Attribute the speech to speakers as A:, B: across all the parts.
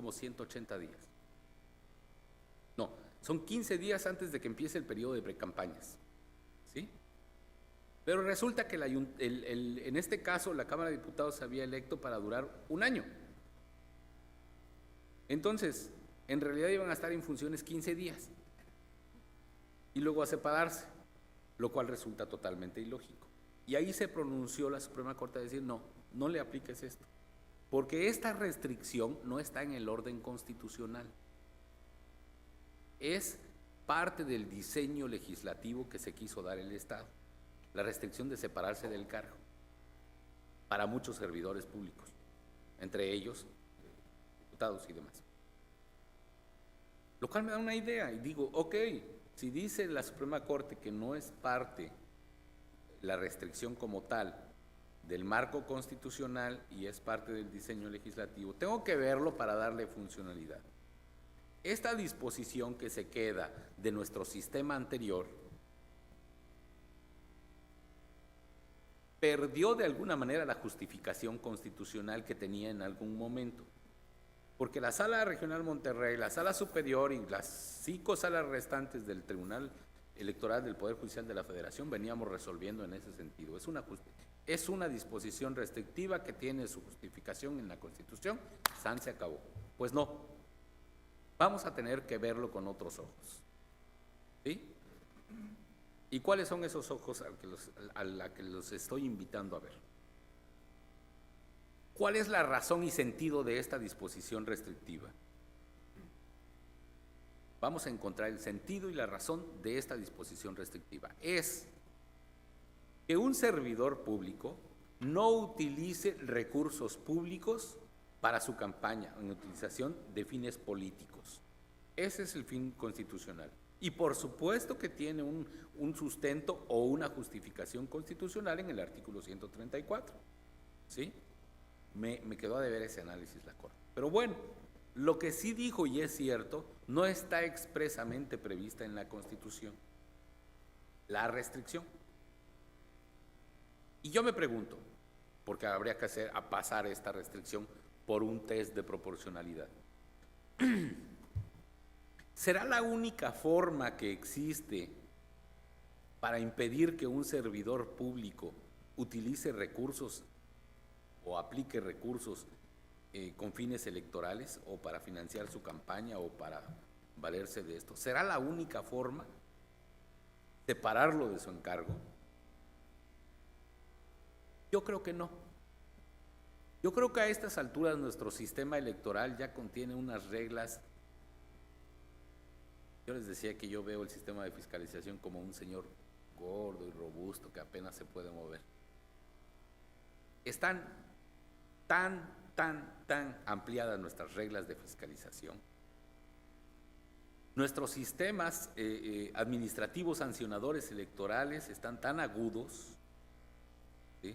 A: como 180 días. No, son 15 días antes de que empiece el periodo de precampañas, ¿sí? Pero resulta que en este caso la Cámara de Diputados se había electo para durar un año. Entonces, en realidad iban a estar en funciones 15 días y luego a separarse, lo cual resulta totalmente ilógico. Y ahí se pronunció la Suprema Corte a decir, no, no le apliques esto, porque esta restricción no está en el orden constitucional. Es parte del diseño legislativo que se quiso dar el Estado, la restricción de separarse del cargo para muchos servidores públicos, entre ellos diputados y demás. Lo cual me da una idea y digo, ok, si dice la Suprema Corte que no es parte la restricción como tal del marco constitucional y es parte del diseño legislativo, tengo que verlo para darle funcionalidad. Esta disposición que se queda de nuestro sistema anterior perdió de alguna manera la justificación constitucional que tenía en algún momento, porque la Sala Regional Monterrey, la Sala Superior y las 5 salas restantes del Tribunal Electoral del Poder Judicial de la Federación veníamos resolviendo en ese sentido. Es una disposición restrictiva que tiene su justificación en la Constitución, ¡san! Se acabó. Pues no, vamos a tener que verlo con otros ojos, ¿sí? ¿Y cuáles son esos ojos a la que los estoy invitando a ver? ¿Cuál es la razón y sentido de esta disposición restrictiva? Vamos a encontrar el sentido y la razón de esta disposición restrictiva. Es que un servidor público no utilice recursos públicos para su campaña en utilización de fines políticos. Ese es el fin constitucional. Y por supuesto que tiene un sustento o una justificación constitucional en el artículo 134, ¿sí? Me quedó a deber ese análisis la Corte. Pero bueno, lo que sí dijo, y es cierto, no está expresamente prevista en la Constitución, la restricción. Y yo me pregunto, porque habría que pasar esta restricción por un test de proporcionalidad. ¿Será la única forma que existe para impedir que un servidor público utilice recursos o aplique recursos con fines electorales o para financiar su campaña o para valerse de esto? ¿Será la única forma separarlo de su encargo? Yo creo que no. Yo creo que a estas alturas nuestro sistema electoral ya contiene unas reglas. Yo les decía que yo veo el sistema de fiscalización como un señor gordo y robusto que apenas se puede mover. Están tan ampliadas nuestras reglas de fiscalización. Nuestros sistemas administrativos sancionadores electorales están tan agudos, ¿sí?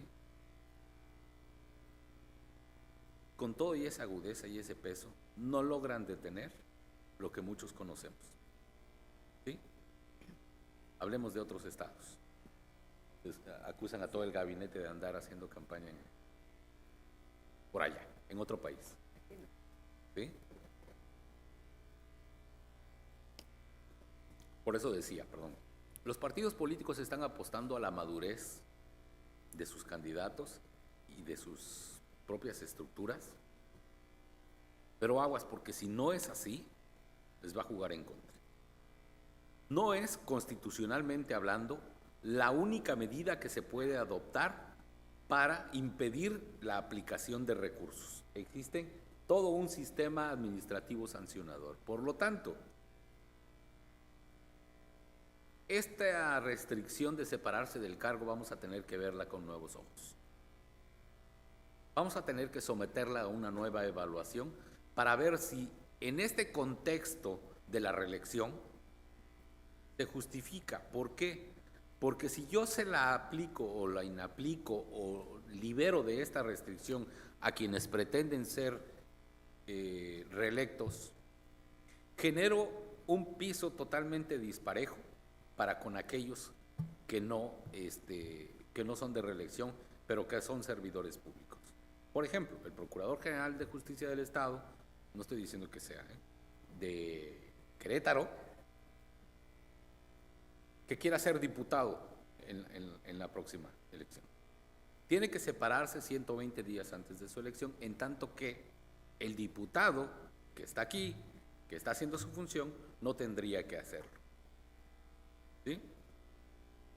A: Con todo y esa agudeza y ese peso, no logran detener lo que muchos conocemos, ¿sí? Hablemos de otros estados. Acusan a todo el gabinete de andar haciendo campaña por allá, en otro país, ¿sí? Por eso decía, los partidos políticos están apostando a la madurez de sus candidatos y de sus propias estructuras, pero aguas, porque si no es así, les va a jugar en contra. No es, constitucionalmente hablando, la única medida que se puede adoptar para impedir la aplicación de recursos. Existe todo un sistema administrativo sancionador. Por lo tanto, esta restricción de separarse del cargo vamos a tener que verla con nuevos ojos. Vamos a tener que someterla a una nueva evaluación para ver si en este contexto de la reelección se justifica. ¿Por qué? Porque si yo se la aplico o la inaplico o libero de esta restricción a quienes pretenden ser reelectos, genero un piso totalmente disparejo para con aquellos que no son de reelección, pero que son servidores públicos. Por ejemplo, el Procurador General de Justicia del Estado no estoy diciendo que sea, de Querétaro, que quiera ser diputado en la próxima elección. Tiene que separarse 120 días antes de su elección, en tanto que el diputado que está aquí, que está haciendo su función, no tendría que hacerlo. ¿Sí?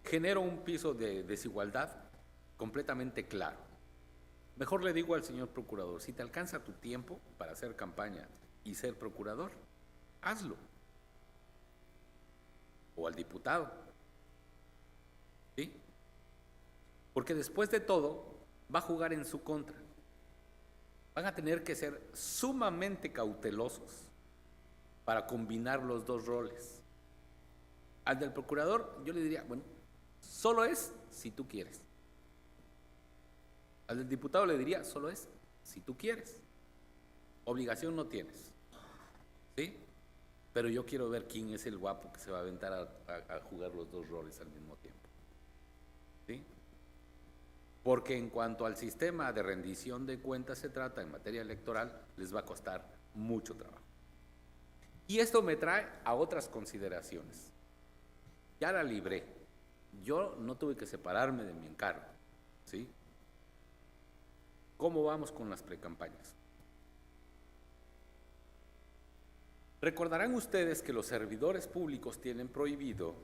A: Genera un piso de desigualdad completamente claro. Mejor le digo al señor procurador, si te alcanza tu tiempo para hacer campaña y ser procurador, hazlo. O al diputado. ¿Sí? Porque después de todo va a jugar en su contra. Van a tener que ser sumamente cautelosos para combinar los dos roles. Al del procurador yo le diría, bueno, solo es si tú quieres. Al del diputado le diría, solo es si tú quieres. Obligación no tienes. ¿Sí? Pero yo quiero ver quién es el guapo que se va a aventar a jugar los dos roles al mismo tiempo. ¿Sí? Porque en cuanto al sistema de rendición de cuentas se trata en materia electoral, les va a costar mucho trabajo. Y esto me trae a otras consideraciones. Ya la libré. Yo no tuve que separarme de mi encargo. ¿Sí? ¿Cómo vamos con las precampañas? Recordarán ustedes que los servidores públicos tienen prohibido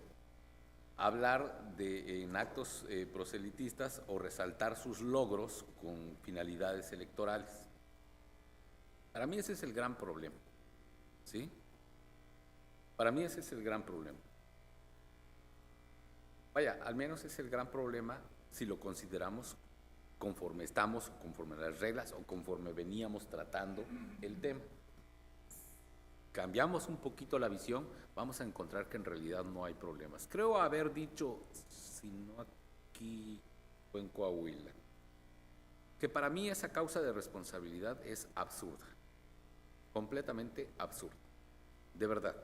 A: hablar en actos proselitistas o resaltar sus logros con finalidades electorales. Para mí ese es el gran problema. ¿Sí? Para mí ese es el gran problema. Vaya, al menos es el gran problema si lo consideramos conforme estamos, conforme a las reglas o conforme veníamos tratando el tema. Cambiamos un poquito la visión, vamos a encontrar que en realidad no hay problemas. Creo haber dicho, si no aquí o en Coahuila, que para mí esa causa de responsabilidad es absurda, completamente absurda, de verdad.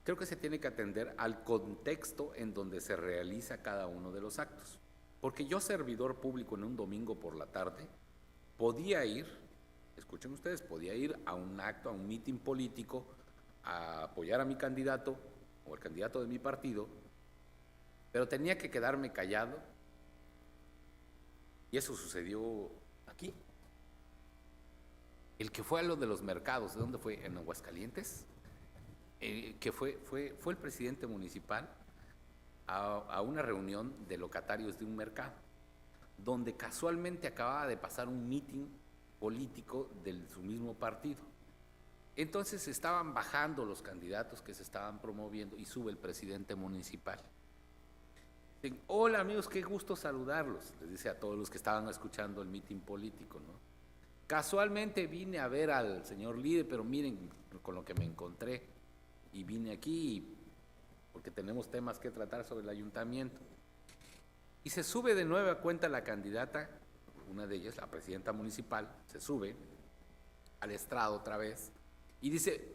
A: Creo que se tiene que atender al contexto en donde se realiza cada uno de los actos. Porque yo, servidor público, en un domingo por la tarde, podía ir, escuchen ustedes, podía ir a un acto, a un mitin político, a apoyar a mi candidato o al candidato de mi partido, pero tenía que quedarme callado. Y eso sucedió aquí. El que fue a lo de los mercados, ¿de dónde fue? En Aguascalientes. Que fue el presidente municipal a una reunión de locatarios de un mercado, donde casualmente acababa de pasar un mitin político de su mismo partido. Entonces estaban bajando los candidatos que se estaban promoviendo y sube el presidente municipal. Dicen, hola amigos, qué gusto saludarlos, les dice a todos los que estaban escuchando el mitin político, ¿no? Casualmente vine a ver al señor líder, pero miren con lo que me encontré. Y vine aquí porque tenemos temas que tratar sobre el ayuntamiento. Y se sube de nueva cuenta la candidata, una de ellas, la presidenta municipal, se sube al estrado otra vez y dice,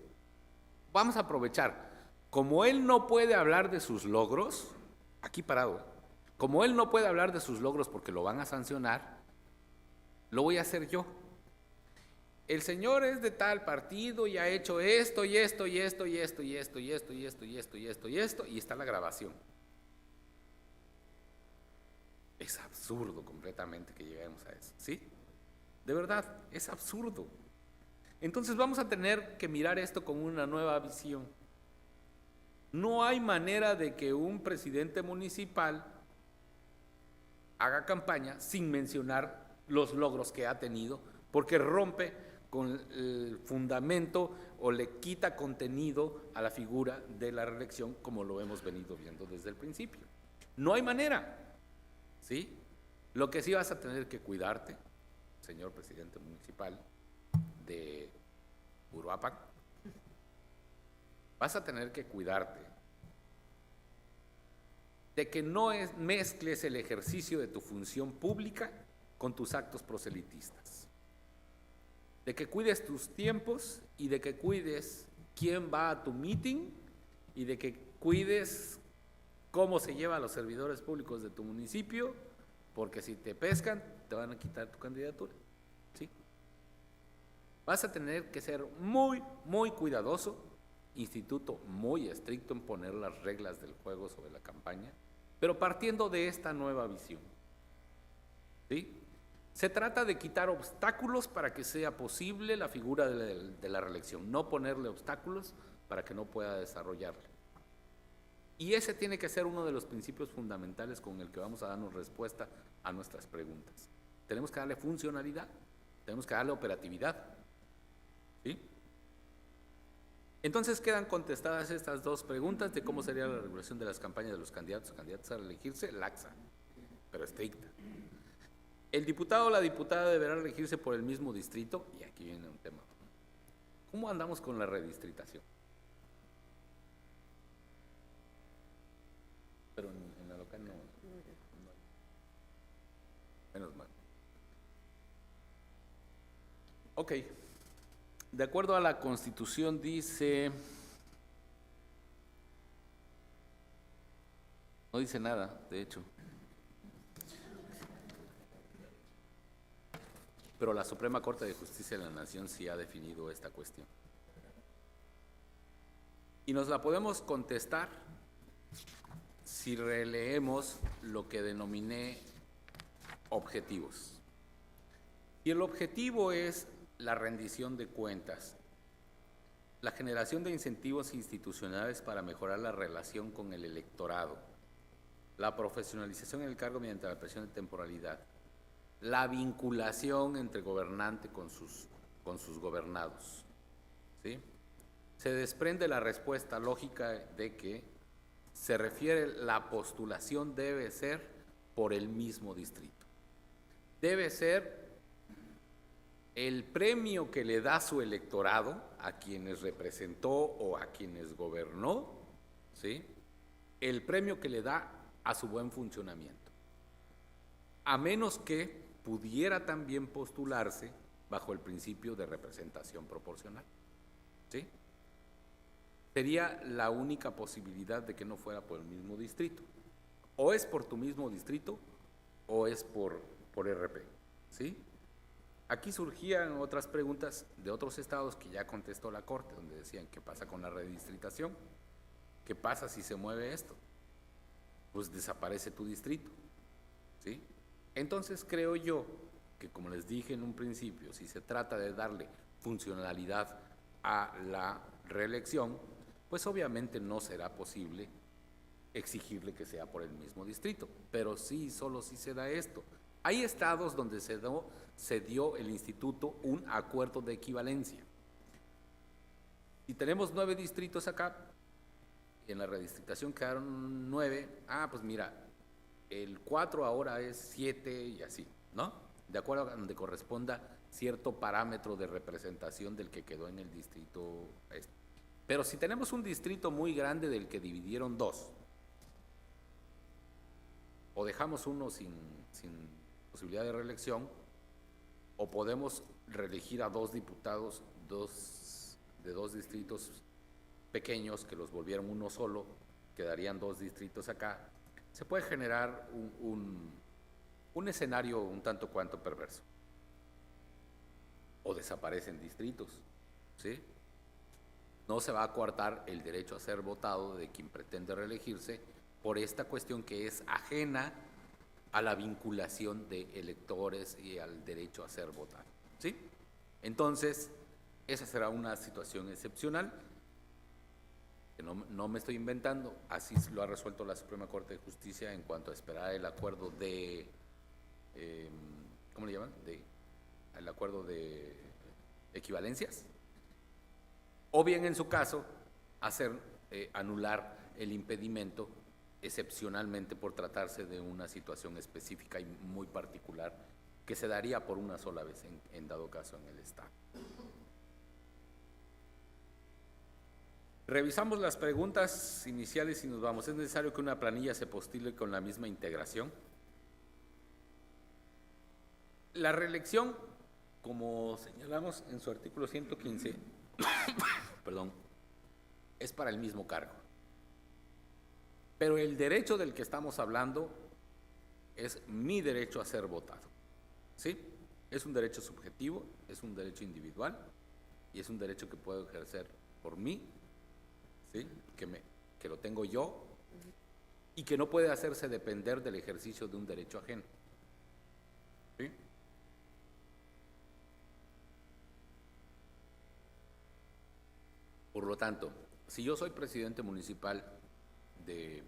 A: vamos a aprovechar, como él no puede hablar de sus logros, aquí parado, como él no puede hablar de sus logros porque lo van a sancionar, lo voy a hacer yo. El señor es de tal partido y ha hecho esto y esto y esto y esto y esto y esto y esto y esto y esto y esto, y está la grabación. Es absurdo completamente que lleguemos a eso, ¿sí? De verdad, es absurdo. Entonces vamos a tener que mirar esto con una nueva visión. No hay manera de que un presidente municipal haga campaña sin mencionar los logros que ha tenido, porque rompe con el fundamento o le quita contenido a la figura de la reelección, como lo hemos venido viendo desde el principio. No hay manera, ¿sí? Lo que sí vas a tener que cuidarte, señor presidente municipal de Uruapan, vas a tener que cuidarte de que no mezcles el ejercicio de tu función pública con tus actos proselitistas. De que cuides tus tiempos y de que cuides quién va a tu meeting y de que cuides cómo se lleva a los servidores públicos de tu municipio, porque si te pescan te van a quitar tu candidatura, ¿sí? Vas a tener que ser muy, muy cuidadoso, instituto muy estricto en poner las reglas del juego sobre la campaña, pero partiendo de esta nueva visión. ¿Sí? Se trata de quitar obstáculos para que sea posible la figura de la reelección, no ponerle obstáculos para que no pueda desarrollarla. Y ese tiene que ser uno de los principios fundamentales con el que vamos a darnos respuesta a nuestras preguntas. Tenemos que darle funcionalidad, tenemos que darle operatividad. ¿Sí? Entonces quedan contestadas estas dos preguntas de cómo sería la regulación de las campañas de los candidatos o candidatas a reelegirse, laxa, pero estricta. El diputado o la diputada deberá elegirse por el mismo distrito, y aquí viene un tema. ¿Cómo andamos con la redistritación? Pero en la local no. Menos mal. Ok. De acuerdo a la Constitución dice, no dice nada, de hecho, pero la Suprema Corte de Justicia de la Nación sí ha definido esta cuestión. Y nos la podemos contestar si releemos lo que denominé objetivos. Y el objetivo es la rendición de cuentas, la generación de incentivos institucionales para mejorar la relación con el electorado, la profesionalización en el cargo mediante la presión de temporalidad, la vinculación entre gobernante con sus gobernados. ¿Sí? Se desprende la respuesta lógica de que se refiere la postulación debe ser por el mismo distrito. Debe ser el premio que le da su electorado a quienes representó o a quienes gobernó, ¿sí? El premio que le da a su buen funcionamiento. A menos que pudiera también postularse bajo el principio de representación proporcional. ¿Sí? Sería la única posibilidad de que no fuera por el mismo distrito. O es por tu mismo distrito o es por RP. ¿Sí? Aquí surgían otras preguntas de otros estados que ya contestó la Corte, donde decían, ¿qué pasa con la redistritación? ¿Qué pasa si se mueve esto? Pues desaparece tu distrito. ¿Sí? Entonces creo yo que, como les dije en un principio, si se trata de darle funcionalidad a la reelección, pues obviamente no será posible exigirle que sea por el mismo distrito, pero sí, solo si se da esto. Hay estados donde se dio el instituto un acuerdo de equivalencia. Si tenemos 9 distritos acá, y en la redistritación quedaron 9, pues mira, el 4 ahora es 7 y así, ¿no? De acuerdo a donde corresponda cierto parámetro de representación del que quedó en el distrito. Pero si tenemos un distrito muy grande del que dividieron 2, o dejamos uno sin posibilidad de reelección, o podemos reelegir a 2 diputados de 2 distritos pequeños que los volvieron uno solo, quedarían 2 distritos acá. Se puede generar un escenario un tanto cuanto perverso. O desaparecen distritos, ¿sí? No se va a coartar el derecho a ser votado de quien pretende reelegirse por esta cuestión que es ajena a la vinculación de electores y al derecho a ser votado, ¿sí? Entonces, esa será una situación excepcional, que no me estoy inventando, así lo ha resuelto la Suprema Corte de Justicia en cuanto a esperar el acuerdo de, ¿cómo le llaman? El acuerdo de equivalencias, o bien en su caso, anular el impedimento excepcionalmente por tratarse de una situación específica y muy particular que se daría por una sola vez en dado caso en el Estado. Revisamos las preguntas iniciales y nos vamos. ¿Es necesario que una planilla se postule con la misma integración? La reelección, como señalamos en su artículo 115, perdón, es para el mismo cargo. Pero el derecho del que estamos hablando es mi derecho a ser votado, ¿sí? Es un derecho subjetivo, es un derecho individual y es un derecho que puedo ejercer por mí, ¿sí? Que lo tengo yo y que no puede hacerse depender del ejercicio de un derecho ajeno. ¿Sí? Por lo tanto, si yo soy presidente municipal de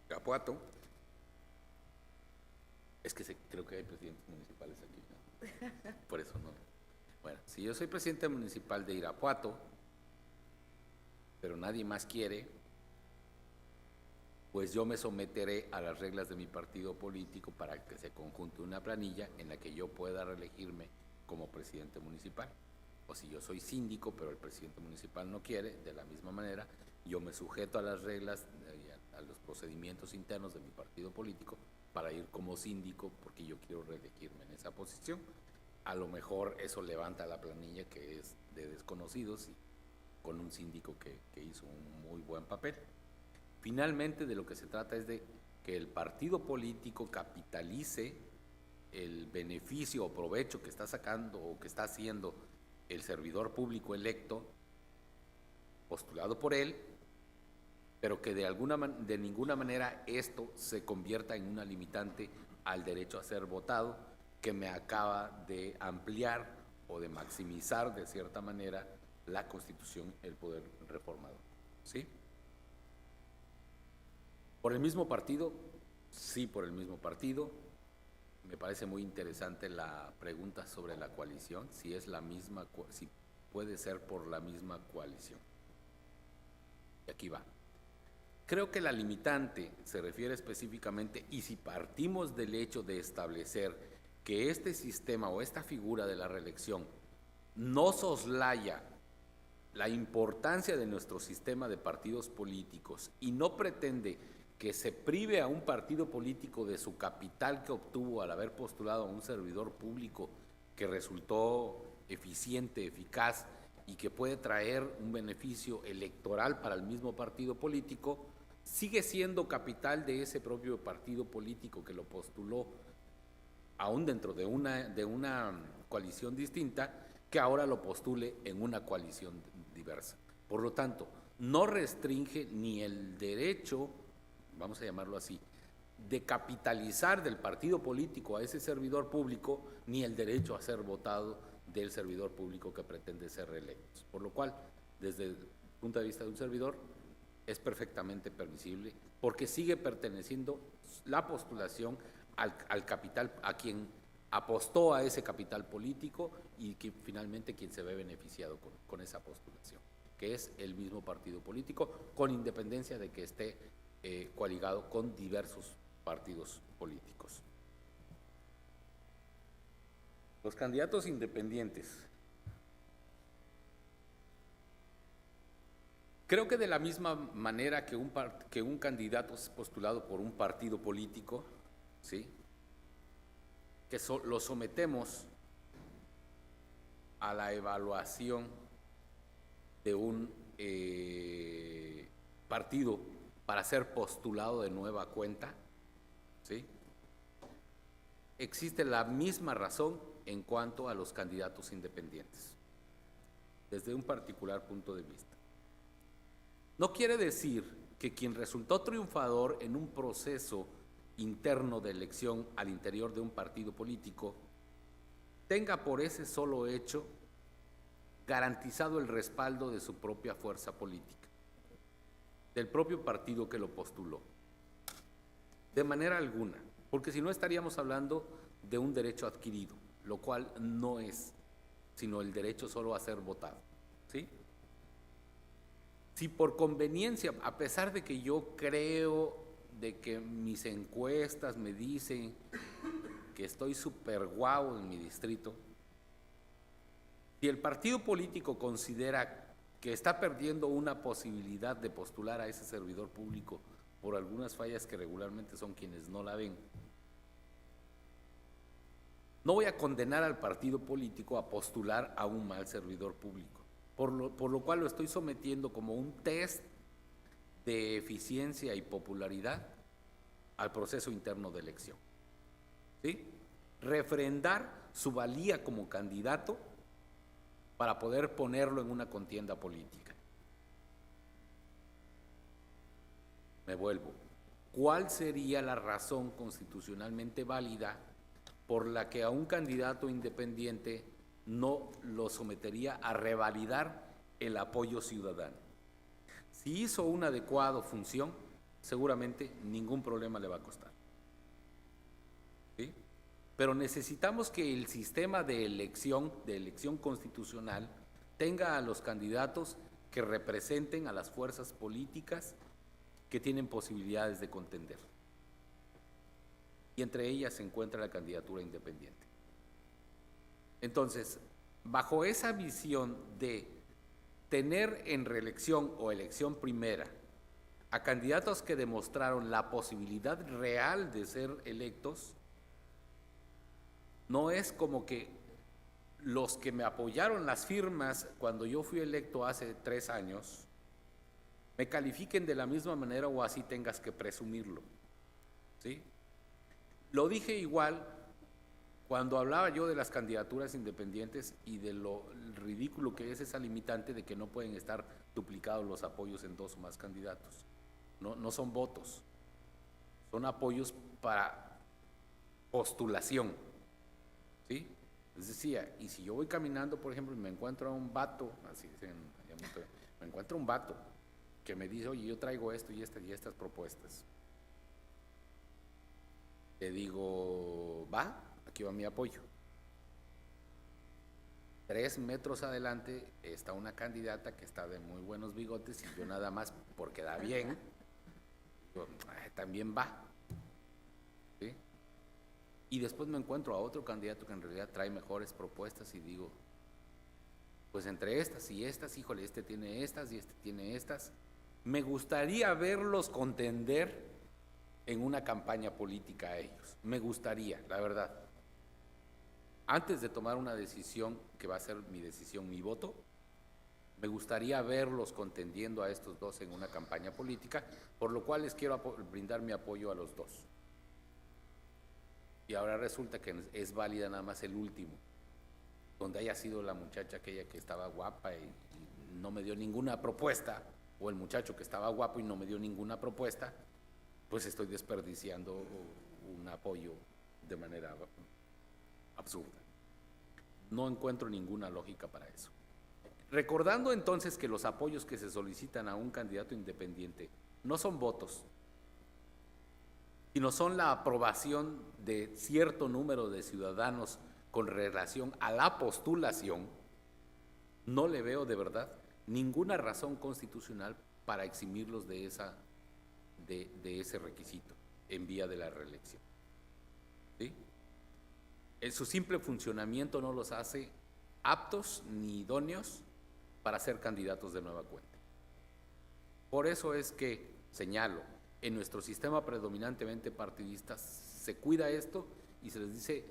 A: Irapuato, es que creo que hay presidentes municipales aquí, ¿no? Por eso no. Bueno, si yo soy presidente municipal de Irapuato, pero nadie más quiere, pues yo me someteré a las reglas de mi partido político para que se conjunte una planilla en la que yo pueda reelegirme como presidente municipal. O si yo soy síndico, pero el presidente municipal no quiere, de la misma manera, yo me sujeto a las reglas, a los procedimientos internos de mi partido político para ir como síndico porque yo quiero reelegirme en esa posición. A lo mejor eso levanta la planilla que es de desconocidos y con un síndico que hizo un muy buen papel. Finalmente, de lo que se trata es de que el partido político capitalice el beneficio o provecho que está sacando o que está haciendo el servidor público electo, postulado por él, pero que de ninguna manera esto se convierta en una limitante al derecho a ser votado, que me acaba de ampliar o de maximizar de cierta manera la Constitución, el poder reformador. ¿Sí? ¿Por el mismo partido? Sí, por el mismo partido. Me parece muy interesante la pregunta sobre la coalición, si es la misma, si puede ser por la misma coalición. Y aquí va. Creo que la limitante se refiere específicamente, y si partimos del hecho de establecer que este sistema o esta figura de la reelección no soslaya la importancia de nuestro sistema de partidos políticos y no pretende que se prive a un partido político de su capital que obtuvo al haber postulado a un servidor público que resultó eficiente, eficaz y que puede traer un beneficio electoral para el mismo partido político, sigue siendo capital de ese propio partido político que lo postuló, aún dentro de una coalición distinta, que ahora lo postule en una coalición diversa. Por lo tanto, no restringe ni el derecho, vamos a llamarlo así, de capitalizar del partido político a ese servidor público, ni el derecho a ser votado del servidor público que pretende ser reelecto. Por lo cual, desde el punto de vista de un servidor, es perfectamente permisible, porque sigue perteneciendo la postulación al capital, a quien apostó a ese capital político y que finalmente quien se ve beneficiado con esa postulación, que es el mismo partido político, con independencia de que esté coaligado con diversos partidos políticos. Los candidatos independientes. Creo que de la misma manera que un candidato es postulado por un partido político, ¿sí?, que lo sometemos a la evaluación de un partido para ser postulado de nueva cuenta, ¿sí?, existe la misma razón en cuanto a los candidatos independientes, desde un particular punto de vista. No quiere decir que quien resultó triunfador en un proceso interno de elección al interior de un partido político tenga por ese solo hecho garantizado el respaldo de su propia fuerza política, del propio partido que lo postuló. De manera alguna, porque si no estaríamos hablando de un derecho adquirido, lo cual no es, sino el derecho solo a ser votado, ¿sí? Si por conveniencia, a pesar de que yo creo de que mis encuestas me dicen que estoy súper guau en mi distrito, si el partido político considera que está perdiendo una posibilidad de postular a ese servidor público por algunas fallas que regularmente son quienes no la ven, no voy a condenar al partido político a postular a un mal servidor público, por lo cual lo estoy sometiendo como un test de eficiencia y popularidad al proceso interno de elección, ¿sí? refrendar su valía como candidato para poder ponerlo en una contienda política. Me vuelvo. ¿Cuál sería la razón constitucionalmente válida por la que a un candidato independiente no lo sometería a revalidar el apoyo ciudadano? Si hizo una adecuada función, seguramente ningún problema le va a costar. ¿Sí? Pero necesitamos que el sistema de elección constitucional, tenga a los candidatos que representen a las fuerzas políticas que tienen posibilidades de contender. Y entre ellas se encuentra la candidatura independiente. Entonces, bajo esa visión de tener en reelección o elección primera a candidatos que demostraron la posibilidad real de ser electos, no es como que los que me apoyaron las firmas cuando yo fui electo hace 3 años me califiquen de la misma manera o así tengas que presumirlo, ¿sí? Lo dije igual cuando hablaba yo de las candidaturas independientes y de lo ridículo que es esa limitante de que no pueden estar duplicados los apoyos en 2 o más candidatos. No son votos, son apoyos para postulación, ¿sí? Les decía, y si yo voy caminando, por ejemplo, y me encuentro a un vato, así dicen, me encuentro a un vato que me dice, oye, yo traigo esto y estas propuestas. Le digo, va, aquí va mi apoyo. 3 metros adelante está una candidata que está de muy buenos bigotes y yo nada más porque da bien, digo, también va. ¿Sí? Y después me encuentro a otro candidato que en realidad trae mejores propuestas y digo, pues entre estas y estas, híjole, este tiene estas y este tiene estas. Me gustaría verlos contender en una campaña política a ellos. Me gustaría, la verdad. Antes de tomar una decisión, que va a ser mi decisión, mi voto, me gustaría verlos contendiendo a estos 2 en una campaña política, por lo cual les quiero brindar mi apoyo a los 2. Y ahora resulta que es válida nada más el último, donde haya sido la muchacha aquella que estaba guapa y no me dio ninguna propuesta, o el muchacho que estaba guapo y no me dio ninguna propuesta, pues estoy desperdiciando un apoyo de manera absurda. No encuentro ninguna lógica para eso. Recordando entonces que los apoyos que se solicitan a un candidato independiente no son votos, sino son la aprobación de cierto número de ciudadanos con relación a la postulación, no le veo de verdad ninguna razón constitucional para eximirlos de ese requisito en vía de la reelección. ¿Sí? Su simple funcionamiento no los hace aptos ni idóneos para ser candidatos de nueva cuenta. Por eso es que señalo, en nuestro sistema predominantemente partidista se cuida esto y se les dice,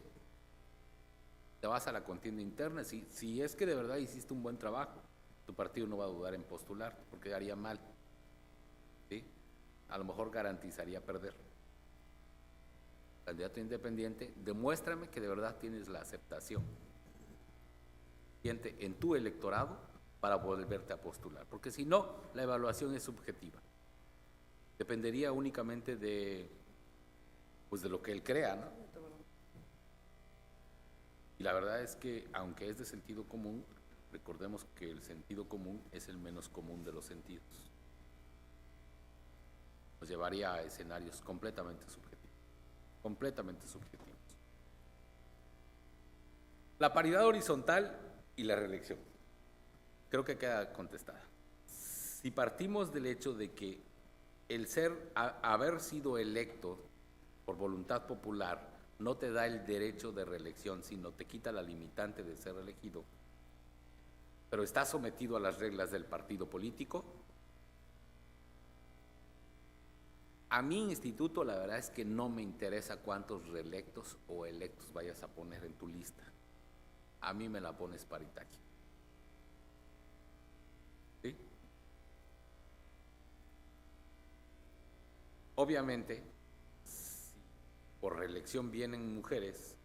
A: te vas a la contienda interna, si es que de verdad hiciste un buen trabajo, tu partido no va a dudar en postular, porque haría mal, ¿sí? A lo mejor garantizaría perder. Candidato independiente, demuéstrame que de verdad tienes la aceptación en tu electorado para volverte a postular, porque si no, la evaluación es subjetiva. Dependería únicamente de lo que él crea, ¿no? Y la verdad es que, aunque es de sentido común, recordemos que el sentido común es el menos común de los sentidos. Nos llevaría a escenarios completamente subjetivos. La paridad horizontal y la reelección. Creo que queda contestada. Si partimos del hecho de que el haber sido electo por voluntad popular no te da el derecho de reelección, sino te quita la limitante de ser elegido, pero está sometido a las reglas del partido político, a mi instituto la verdad es que no me interesa cuántos reelectos o electos vayas a poner en tu lista. A mí me la pones paritaria. ¿Sí? Obviamente, si por reelección vienen mujeres,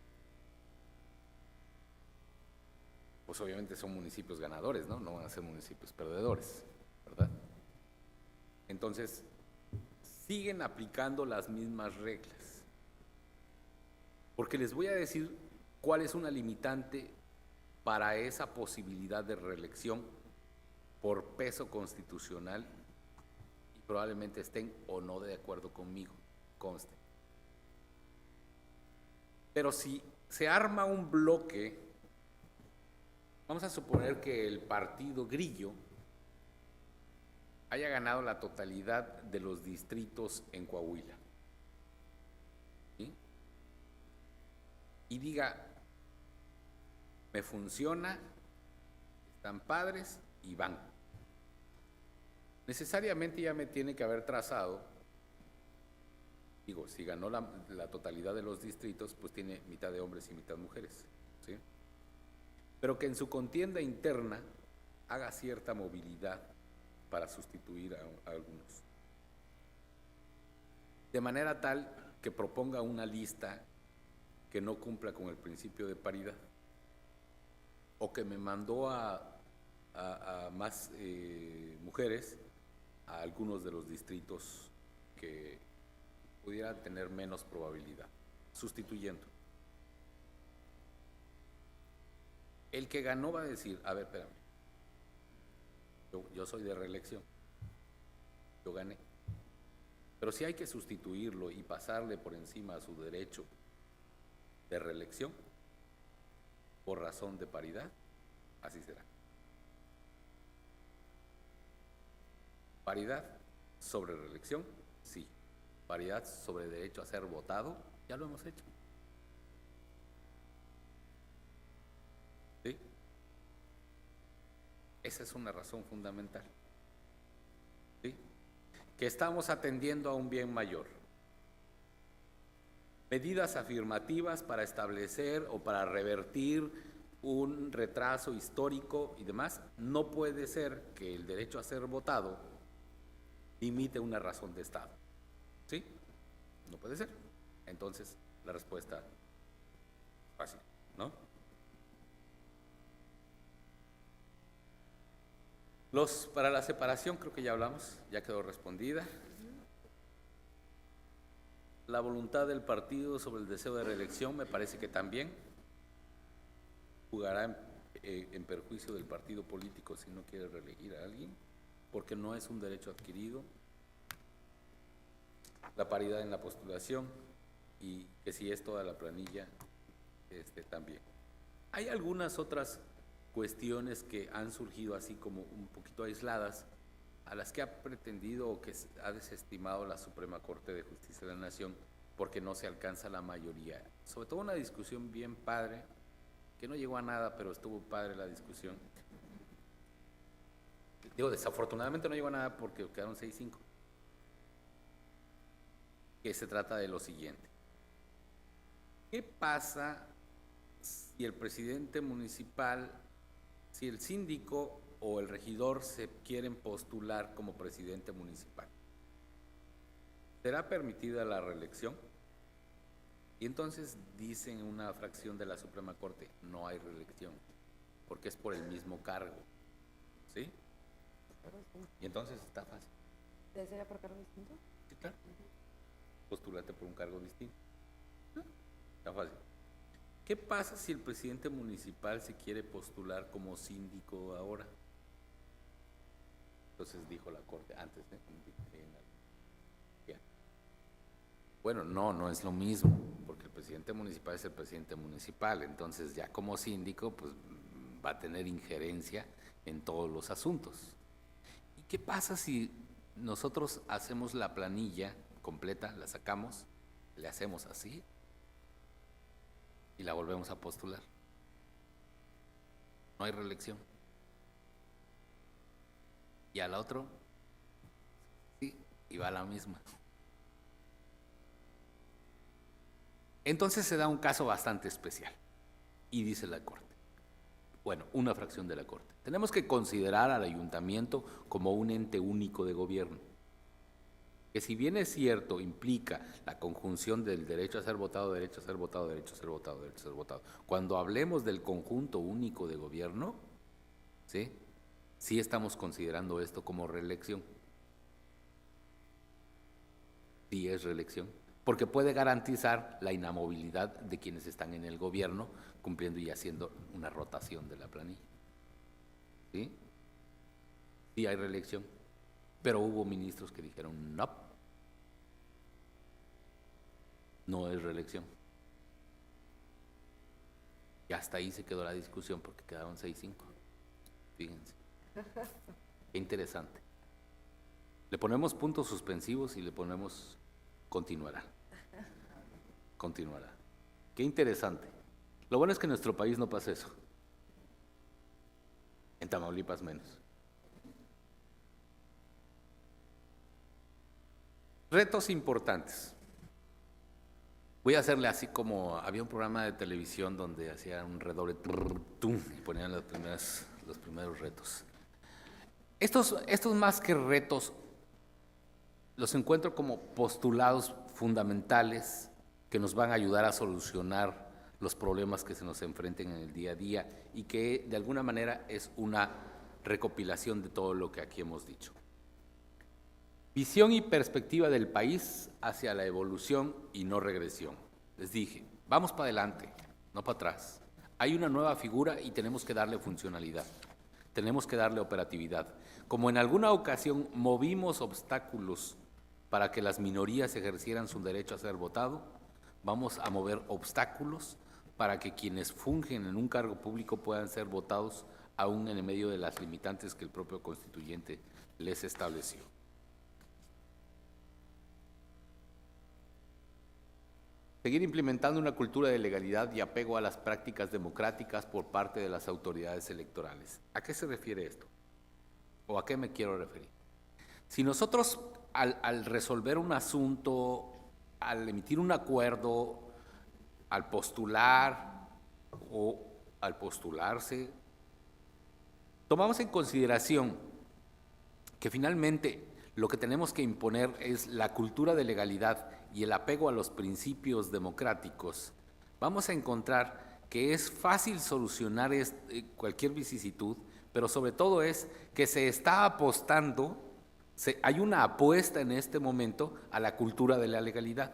A: pues obviamente son municipios ganadores, ¿no? No van a ser municipios perdedores, ¿verdad? Entonces, siguen aplicando las mismas reglas. Porque les voy a decir cuál es una limitante para esa posibilidad de reelección por peso constitucional, y probablemente estén o no de acuerdo conmigo, conste. Pero si se arma un bloque, vamos a suponer que el partido Grillo haya ganado la totalidad de los distritos en Coahuila, ¿sí? Y diga, me funciona, están padres y van. Necesariamente ya me tiene que haber trazado, digo, si ganó la totalidad de los distritos, pues tiene mitad de hombres y mitad mujeres, ¿sí? Pero que en su contienda interna haga cierta movilidad para sustituir a algunos. De manera tal que proponga una lista que no cumpla con el principio de paridad, o que me mandó a más mujeres a algunos de los distritos que pudieran tener menos probabilidad, sustituyendo. El que ganó va a decir, a ver, espérame, yo soy de reelección, yo gané, pero si hay que sustituirlo y pasarle por encima a su derecho de reelección por razón de paridad, así será. Paridad sobre reelección, sí. Paridad sobre derecho a ser votado, ya lo hemos hecho. ¿Sí? Esa es una razón fundamental. ¿Sí? Que estamos atendiendo a un bien mayor. Medidas afirmativas para establecer o para revertir un retraso histórico y demás, no puede ser que el derecho a ser votado limite una razón de Estado. ¿Sí? No puede ser. Entonces, la respuesta es fácil, ¿no? Para la separación creo que ya hablamos, ya quedó respondida. La voluntad del partido sobre el deseo de reelección me parece que también jugará en perjuicio del partido político si no quiere reelegir a alguien, porque no es un derecho adquirido. La paridad en la postulación, y que si es toda la planilla, también. Hay algunas otras cuestiones que han surgido así como un poquito aisladas, a las que ha pretendido o que ha desestimado la Suprema Corte de Justicia de la Nación porque no se alcanza la mayoría. Sobre todo una discusión bien padre, que no llegó a nada, pero estuvo padre la discusión. Digo, desafortunadamente no llegó a nada porque quedaron 6-5. Que se trata de lo siguiente. ¿Qué pasa si el presidente municipal, si el síndico o el regidor se quieren postular como presidente municipal? ¿Será permitida la reelección? Y entonces dicen una fracción de la Suprema Corte, no hay reelección, porque es por el mismo cargo. ¿Sí? Y entonces está fácil.
B: ¿Sería por cargo distinto?
A: Sí, claro. Postulate por un cargo distinto. Está fácil. ¿Qué pasa si el presidente municipal se quiere postular como síndico ahora? Entonces dijo la Corte, antes de... Bueno, no es lo mismo, porque el presidente municipal es el presidente municipal, entonces ya como síndico pues va a tener injerencia en todos los asuntos. ¿Y qué pasa si nosotros hacemos la planilla completa, la sacamos, le hacemos así y la volvemos a postular? No hay reelección. Y al otro, sí, y va a la misma. Entonces se da un caso bastante especial, y dice la Corte, bueno, una fracción de la Corte, tenemos que considerar al ayuntamiento como un ente único de gobierno. que si bien es cierto, implica la conjunción del derecho a ser votado, derecho a ser votado, derecho a ser votado, derecho a ser votado. Cuando hablemos del conjunto único de gobierno, ¿sí? Sí estamos considerando esto como reelección. Sí es reelección, porque puede garantizar la inamovilidad de quienes están en el gobierno, cumpliendo y haciendo una rotación de la planilla. ¿Sí? Sí hay reelección, pero hubo ministros que dijeron no, no es reelección. Y hasta ahí se quedó la discusión porque quedaron 6-5. Fíjense. Qué interesante. Le ponemos puntos suspensivos y le ponemos continuará. Continuará. Qué interesante. Lo bueno es que en nuestro país no pasa eso. En Tamaulipas menos. Retos importantes. Voy a hacerle así como había un programa de televisión donde hacía un redoble y ponían los primeros retos. Estos más que retos los encuentro como postulados fundamentales que nos van a ayudar a solucionar los problemas que se nos enfrenten en el día a día y que de alguna manera es una recopilación de todo lo que aquí hemos dicho. Visión y perspectiva del país hacia la evolución y no regresión. Les dije, vamos para adelante, no para atrás. Hay una nueva figura y tenemos que darle funcionalidad, tenemos que darle operatividad. Como en alguna ocasión movimos obstáculos para que las minorías ejercieran su derecho a ser votado, vamos a mover obstáculos para que quienes fungen en un cargo público puedan ser votados aún en el medio de las limitantes que el propio constituyente les estableció. Seguir implementando una cultura de legalidad y apego a las prácticas democráticas por parte de las autoridades electorales. ¿A qué se refiere esto? ¿O a qué me quiero referir? Si nosotros al resolver un asunto, al emitir un acuerdo, al postular o al postularse, tomamos en consideración que finalmente lo que tenemos que imponer es la cultura de legalidad y el apego a los principios democráticos, vamos a encontrar que es fácil solucionar cualquier vicisitud, pero sobre todo es que se está apostando, hay una apuesta en este momento a la cultura de la legalidad.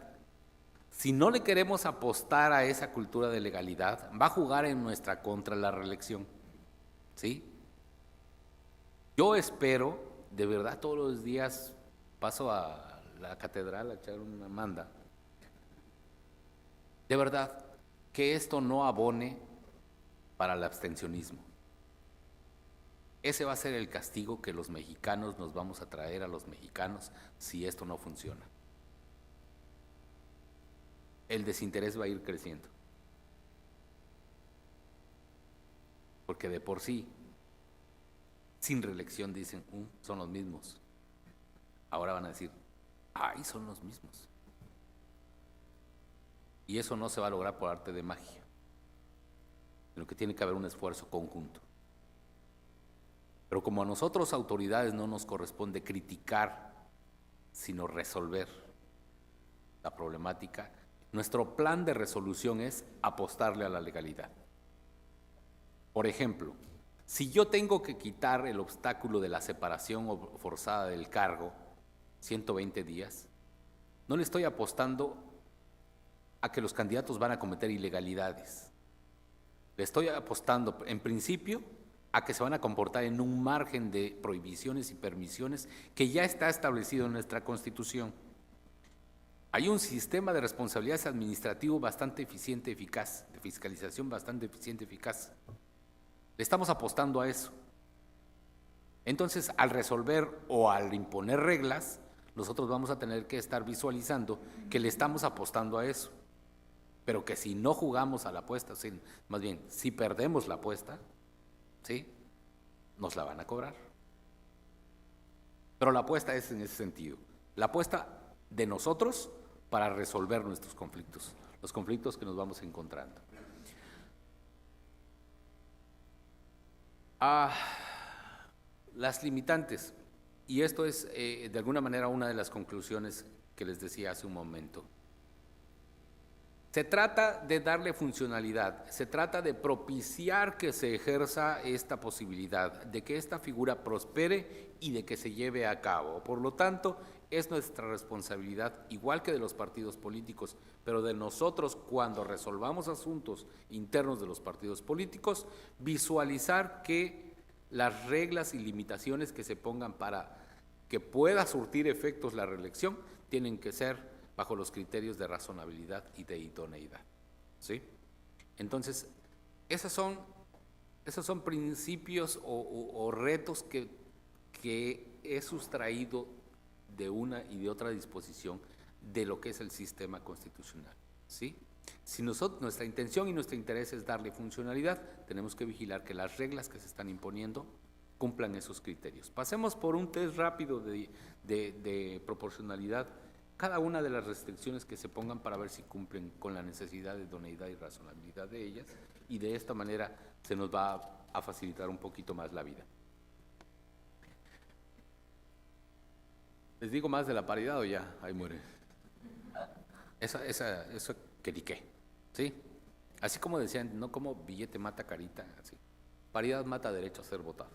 A: Si no le queremos apostar a esa cultura de legalidad, va a jugar en nuestra contra la reelección. ¿Sí? Yo espero, de verdad, todos los días paso a la catedral a echar una manda. De verdad, que esto no abone para el abstencionismo. Ese va a ser el castigo que los mexicanos nos vamos a traer a los mexicanos si esto no funciona. El desinterés va a ir creciendo. Porque de por sí, sin reelección dicen, son los mismos. Ahora van a decir, ay, son los mismos. Y eso no se va a lograr por arte de magia, sino que tiene que haber un esfuerzo conjunto. Pero como a nosotros autoridades no nos corresponde criticar, sino resolver la problemática, nuestro plan de resolución es apostarle a la legalidad. Por ejemplo, si yo tengo que quitar el obstáculo de la separación forzada del cargo, 120 días, no le estoy apostando a que los candidatos van a cometer ilegalidades. Le estoy apostando, en principio, a que se van a comportar en un margen de prohibiciones y permisiones que ya está establecido en nuestra Constitución. Hay un sistema de responsabilidades administrativo bastante eficiente, eficaz, de fiscalización bastante eficiente, eficaz. Le estamos apostando a eso. Entonces, al resolver o al imponer reglas, nosotros vamos a tener que estar visualizando que le estamos apostando a eso. Pero que si no jugamos a la apuesta, más bien, si perdemos la apuesta, ¿sí?, nos la van a cobrar. Pero la apuesta es en ese sentido. La apuesta de nosotros para resolver nuestros conflictos, los conflictos que nos vamos encontrando. Las limitantes. Y esto es, de alguna manera, una de las conclusiones que les decía hace un momento. Se trata de darle funcionalidad, se trata de propiciar que se ejerza esta posibilidad, de que esta figura prospere y de que se lleve a cabo. Por lo tanto, es nuestra responsabilidad, igual que de los partidos políticos, pero de nosotros cuando resolvamos asuntos internos de los partidos políticos, visualizar que las reglas y limitaciones que se pongan para que pueda surtir efectos la reelección tienen que ser bajo los criterios de razonabilidad y de idoneidad, ¿sí? Entonces, esos son principios o retos que he sustraído de una y de otra disposición de lo que es el sistema constitucional, ¿sí? Si nuestra intención y nuestro interés es darle funcionalidad, tenemos que vigilar que las reglas que se están imponiendo cumplan esos criterios. Pasemos por un test rápido de proporcionalidad cada una de las restricciones que se pongan para ver si cumplen con la necesidad de idoneidad y razonabilidad de ellas, y de esta manera se nos va a facilitar un poquito más la vida. ¿Les digo más de la paridad o ya? Ahí muere. Eso que ni qué, ¿sí? Así como decían, no como billete mata carita, así. Paridad mata derecho a ser votado.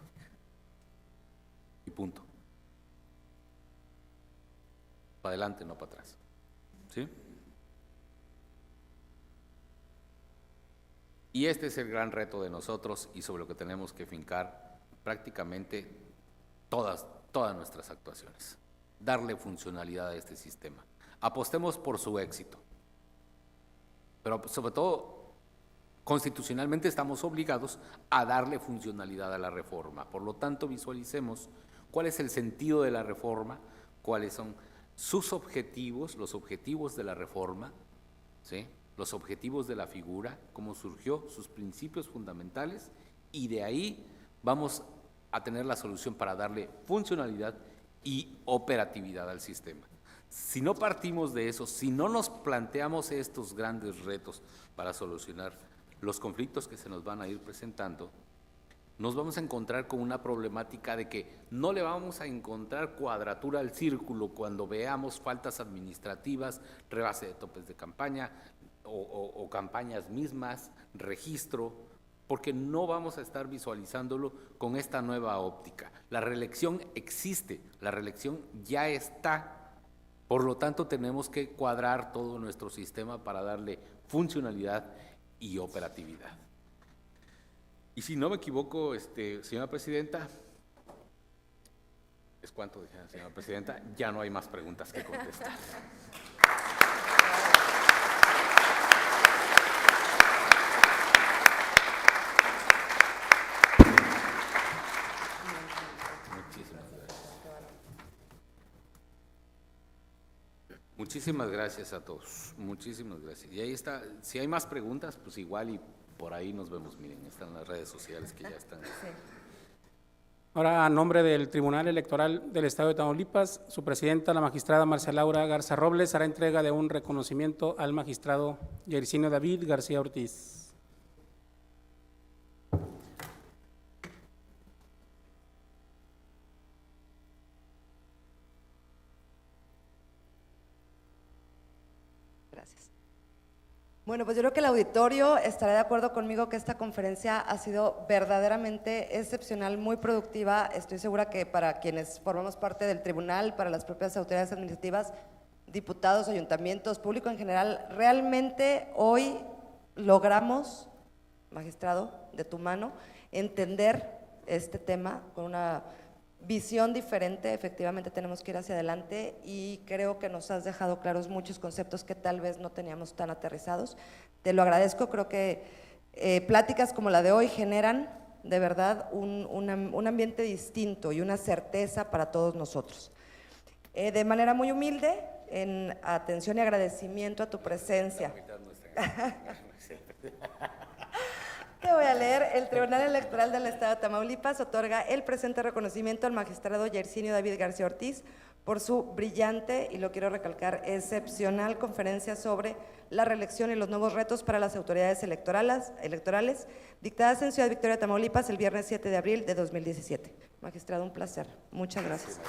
A: Y punto. Para adelante, no para atrás, ¿sí? Y este es el gran reto de nosotros y sobre lo que tenemos que fincar prácticamente todas nuestras actuaciones. Darle funcionalidad a este sistema. Apostemos por su éxito. Pero sobre todo, constitucionalmente estamos obligados a darle funcionalidad a la reforma. Por lo tanto, visualicemos cuál es el sentido de la reforma, cuáles son sus objetivos, los objetivos de la reforma, ¿sí? Los objetivos de la figura, cómo surgió, sus principios fundamentales, y de ahí vamos a tener la solución para darle funcionalidad y operatividad al sistema. Si no partimos de eso, si no nos planteamos estos grandes retos para solucionar los conflictos que se nos van a ir presentando, nos vamos a encontrar con una problemática de que no le vamos a encontrar cuadratura al círculo cuando veamos faltas administrativas, rebase de topes de campaña o campañas mismas, registro, porque no vamos a estar visualizándolo con esta nueva óptica. La reelección existe, la reelección ya está, por lo tanto tenemos que cuadrar todo nuestro sistema para darle funcionalidad y operatividad. Y si no me equivoco, señora presidenta, ¿es cuánto, señora presidenta? Ya no hay más preguntas que contestar. Muchísimas gracias a todos, muchísimas gracias. Y ahí está, si hay más preguntas, pues igual y por ahí nos vemos, miren, están las redes sociales que ya están. Sí.
C: Ahora, a nombre del Tribunal Electoral del Estado de Tamaulipas, su presidenta, la magistrada Marcia Laura Garza Robles, hará entrega de un reconocimiento al magistrado Yersinio David García Ortiz.
B: Bueno, pues yo creo que el auditorio estará de acuerdo conmigo que esta conferencia ha sido verdaderamente excepcional, muy productiva. Estoy segura que para quienes formamos parte del tribunal, para las propias autoridades administrativas, diputados, ayuntamientos, público en general, realmente hoy logramos, magistrado, de tu mano, entender este tema con una visión diferente. Efectivamente tenemos que ir hacia adelante y creo que nos has dejado claros muchos conceptos que tal vez no teníamos tan aterrizados. Te lo agradezco, creo que pláticas como la de hoy generan de verdad un ambiente distinto y una certeza para todos nosotros. De manera muy humilde, en atención y agradecimiento a tu presencia. Te voy a leer. El Tribunal Electoral del Estado de Tamaulipas otorga el presente reconocimiento al magistrado Yersinio David García Ortiz por su brillante, y lo quiero recalcar, excepcional conferencia sobre la reelección y los nuevos retos para las autoridades electorales dictadas en Ciudad Victoria, Tamaulipas, el viernes 7 de abril de 2017. Magistrado, un placer. Muchas gracias.